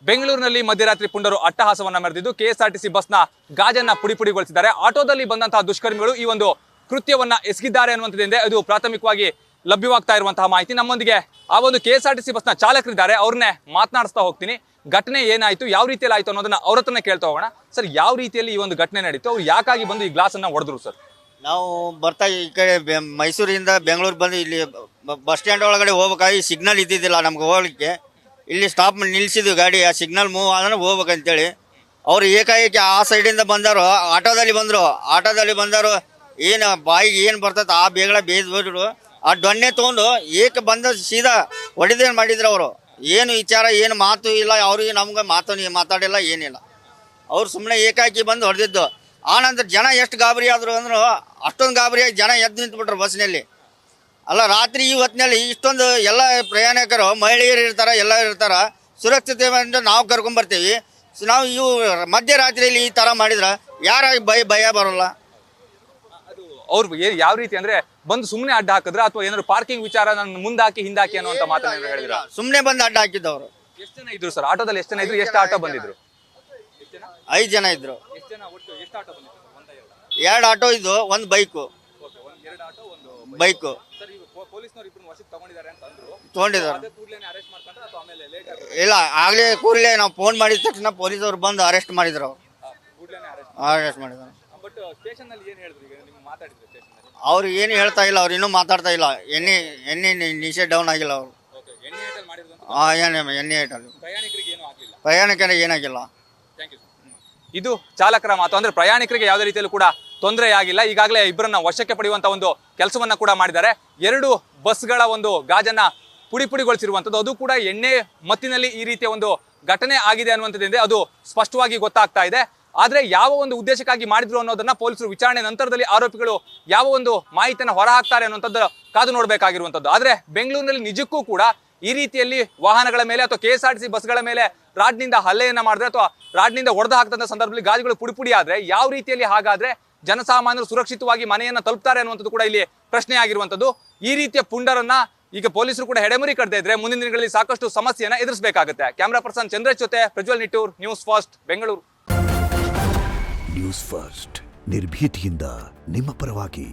ಬೆಂಗಳೂರಿನಲ್ಲಿ ಮಧ್ಯರಾತ್ರಿ ಪುಂಡರು ಅಟ್ಟಹಾಸವನ್ನ ಮೆರೆದಿದ್ದು ಕೆಎಸ್ಆರ್ಟಿಸಿ ಬಸ್ನ ಗಾಜನ್ನ ಪುಡಿಪುಡಿಗೊಳಿಸಿದ್ದಾರೆ. ಆಟೋದಲ್ಲಿ ಬಂದಂತಹ ದುಷ್ಕರ್ಮಿಗಳು ಈ ಒಂದು ಕೃತ್ಯವನ್ನ ಎಸಗಿದ್ದಾರೆ ಅನ್ನುವಂಥದ್ದೇ ಇದು ಪ್ರಾಥಮಿಕವಾಗಿ ಲಭ್ಯವಾಗ್ತಾ ಇರುವಂತಹ ಮಾಹಿತಿ. ನಮ್ಮೊಂದಿಗೆ ಆ ಒಂದು ಕೆಎಸ್ಆರ್ಟಿಸಿ ಬಸ್ನ ಚಾಲಕರಿದ್ದಾರೆ, ಅವ್ರನ್ನೇ ಮಾತನಾಡಿಸ್ತಾ ಹೋಗ್ತೀನಿ. ಘಟನೆ ಏನಾಯ್ತು, ಯಾವ ರೀತಿಯಲ್ಲಿ ಆಯ್ತು ಅನ್ನೋದನ್ನ ಅವ್ರ ಹತ್ರನೇ ಕೇಳ್ತಾ ಹೋಗೋಣ. ಸರ್, ಯಾವ ರೀತಿಯಲ್ಲಿ ಈ ಒಂದು ಘಟನೆ ನಡೀತು, ಅವ್ರು ಯಾಕಾಗಿ ಬಂದು ಈ ಗ್ಲಾಸ್ ಅನ್ನ ಹೊಡೆದ್ರು ಸರ್? ನಾವು ಬರ್ತಾ ಈ ಕಡೆ ಮೈಸೂರಿಂದ ಬೆಂಗಳೂರು ಬಂದು ಇಲ್ಲಿ ಬಸ್ ಸ್ಟ್ಯಾಂಡ್ ಒಳಗಡೆ ಹೋಗ್ಬೇಕಾಗಿ ಸಿಗ್ನಲ್ ಇದ್ದಿದ್ದಿಲ್ಲ ನಮ್ಗೆ ಹೋಗ್ಲಿಕ್ಕೆ. ಇಲ್ಲಿ ಸ್ಟಾಪ್ ಮಾಡಿ ನಿಲ್ಸಿದ್ವಿ ಗಾಡಿ, ಆ ಸಿಗ್ನಲ್ ಮೂವ್ ಆದ್ರೆ ಹೋಗ್ಬೇಕಂತೇಳಿ. ಅವ್ರು ಏಕಾಏಕಿ ಆ ಸೈಡಿಂದ ಬಂದರು, ಆಟೋದಲ್ಲಿ ಬಂದರು. ಏನು ಬಾಯಿಗೆ ಏನು ಬರ್ತೈತೆ ಆ ಬೇಗಡ ಬೇಯಿಸ್ಬಿಟ್ರು. ಆ ದೊಣ್ಣೆ ತೊಗೊಂಡು ಬಂದ ಸೀದಾ ಹೊಡಿದೇನು ಮಾಡಿದ್ರು ಅವರು. ಏನು ವಿಚಾರ, ಏನು ಮಾತು ಇಲ್ಲ ಅವ್ರಿಗೆ, ನಮ್ಗೆ ಮಾತಾಡಿಲ್ಲ, ಏನಿಲ್ಲ. ಅವ್ರು ಸುಮ್ಮನೆ ಏಕಾಏಕಿ ಬಂದು ಹೊಡೆದಿದ್ದು. ಆನಂತರ ಜನ ಎಷ್ಟು ಗಾಬರಿ ಆದರು ಅಂದ್ರು, ಅಷ್ಟೊಂದು ಗಾಬರಿಯಾಗಿ ಜನ ಎದ್ದು ನಿಂತ್ಬಿಟ್ರು ಬಸ್ನಲ್ಲಿ. ಅಲ್ಲ, ರಾತ್ರಿ ಈ ಹೊತ್ತಿನಲ್ಲಿ ಇಷ್ಟೊಂದು ಎಲ್ಲ ಪ್ರಯಾಣಿಕರು, ಮಹಿಳೆಯರು ಇರ್ತಾರೆ, ಎಲ್ಲ ಇರ್ತಾರೆ. ಸುರಕ್ಷಿತವಾಗಿ ನಾವು ಕರ್ಕೊಂಬರ್ತೀವಿ. ನಾವು ಇವು ಮಧ್ಯರಾತ್ರಿಯಲ್ಲಿ ಈ ಥರ ಮಾಡಿದ್ರೆ ಯಾರಾಗಿ ಭಯ ಬರೋಲ್ಲ. ಅವ್ರು ಯಾವ ರೀತಿ ಅಂದ್ರೆ ಬಂದು ಸುಮ್ಮನೆ ಅಡ್ಡ ಹಾಕಿದ್ರ ಅಥವಾ ಏನಾದ್ರು ಪಾರ್ಕಿಂಗ್ ವಿಚಾರ ನನ್ನ ಮುಂದಾಕಿ ಹಿಂದಾಕಿ ಅನ್ನುವಂತ ಮಾತನ್ನ ಹೇಳಿದ್ರ? ಸುಮ್ಮನೆ ಬಂದು ಅಡ್ಡ ಹಾಕಿದ್ದವ್ರು. ಎಷ್ಟು ಜನ ಇದ್ರು ಸರ್ ಆಟೋದಲ್ಲಿ? ಎಷ್ಟು ಜನ ಇದ್ರು? ಎಷ್ಟು ಆಟೋ ಬಂದಿದ್ರು? 5 ಜನ ಇದ್ರು. 2 ಆಟೋ ಇದ್ದು, ಒಂದು ಬೈಕು. ತಗೊಂಡಿದ್ದಾರೆ. ಇಲ್ಲ, ಆಗ್ಲೇ ಕೂಡಲೇ ನಾವು ಫೋನ್ ಮಾಡಿದ ತಕ್ಷಣ ಪೊಲೀಸವ್ರು ಬಂದು ಅರೆಸ್ಟ್ ಮಾಡಿದ್ರು. ಅರೆಸ್ಟ್ ಮಾಡಿದ್ರು. ಅವ್ರು ಏನು ಹೇಳ್ತಾ ಇಲ್ಲ, ಅವ್ರು ಇನ್ನೂ ಮಾತಾಡ್ತಾ ಇಲ್ಲ. ಎಣ್ಣೆ ನಿಷೇಧ ಡೌನ್ ಆಗಿಲ್ಲ ಅವರು. ಎಣ್ಣೆ ಐಟಲ್ಲಿ ಪ್ರಯಾಣಿಕರಿಗೆ ಏನಾಗಿಲ್ಲ. ಇದು ಚಾಲಕರ ಮಾತು. ಅಂದ್ರೆ ಪ್ರಯಾಣಿಕರಿಗೆ ಯಾವುದೇ ರೀತಿಯಲ್ಲೂ ಕೂಡ ತೊಂದರೆ ಆಗಿಲ್ಲ. ಈಗಾಗಲೇ ಇಬ್ಬರನ್ನ ವಶಕ್ಕೆ ಪಡೆಯುವಂತ ಒಂದು ಕೆಲಸವನ್ನ ಕೂಡ ಮಾಡಿದ್ದಾರೆ. 2 ಬಸ್ಗಳ ಒಂದು ಗಾಜನ್ನ ಪುಡಿಪುಡಿಗೊಳಿಸಿರುವಂಥದ್ದು, ಅದು ಕೂಡ ಎಣ್ಣೆ ಮತ್ತಿನಲ್ಲಿ ಈ ರೀತಿಯ ಒಂದು ಘಟನೆ ಆಗಿದೆ ಅನ್ನುವಂಥದ್ದೇ ಅದು ಸ್ಪಷ್ಟವಾಗಿ ಗೊತ್ತಾಗ್ತಾ ಇದೆ. ಆದ್ರೆ ಯಾವ ಒಂದು ಉದ್ದೇಶಕ್ಕಾಗಿ ಮಾಡಿದ್ರು ಅನ್ನೋದನ್ನ ಪೊಲೀಸರು ವಿಚಾರಣೆ ನಂತರದಲ್ಲಿ ಆರೋಪಿಗಳು ಯಾವ ಒಂದು ಮಾಹಿತಿಯನ್ನು ಹೊರ ಹಾಕ್ತಾರೆ ಅನ್ನುವಂಥದ್ದು ಕಾದು ನೋಡಬೇಕಾಗಿರುವಂಥದ್ದು. ಆದ್ರೆ ಬೆಂಗಳೂರಿನಲ್ಲಿ ನಿಜಕ್ಕೂ ಕೂಡ ಈ ರೀತಿಯಲ್ಲಿ ವಾಹನಗಳ ಮೇಲೆ ಅಥವಾ ಕೆಎಸ್ಆರ್ಟಿಸಿ ಬಸ್ಗಳ ಮೇಲೆ ರಾಡ್ನಿಂದ ಹಲ್ಲೆಯನ್ನ ಮಾಡಿದ್ರೆ ಅಥವಾ ರಾಡ್ನಿಂದ ಹೊಡೆದು ಹಾಕ್ತಂತ ಸಂದರ್ಭದಲ್ಲಿ ಗಾಜುಗಳು ಪುಡಿ ಆದ್ರೆ ಯಾವ ರೀತಿಯಲ್ಲಿ ಹಾಗಾದ್ರೆ ಜನಸಾಮಾನ್ಯರು ಸುರಕ್ಷಿತವಾಗಿ ಮನೆಯನ್ನ ತಲುಪ್ತಾರೆ ಅನ್ನುವಂಥದ್ದು ಕೂಡ ಇಲ್ಲಿ ಪ್ರಶ್ನೆ ಆಗಿರುವಂಥದ್ದು. ಈ ರೀತಿಯ ಪುಂಡರನ್ನ ಈಗ ಪೊಲೀಸರು ಕೂಡ ಹೆಡೆಮುರಿ ಕಟ್ಟದೇ ಇದ್ರೆ ಮುಂದಿನ ದಿನಗಳಲ್ಲಿ ಸಾಕಷ್ಟು ಸಮಸ್ಯೆಯನ್ನ ಎದುರಿಸಬೇಕಾಗುತ್ತೆ. ಕ್ಯಾಮರಾ ಪರ್ಸನ್ ಚಂದ್ರೇಶ್ ಜೊತೆ Prajwal Nittur, news first, Bengaluru. News first, ನಿರ್ಭೀತಿಯಿಂದ ನಿಮ್ಮ ಪರವಾಗಿ.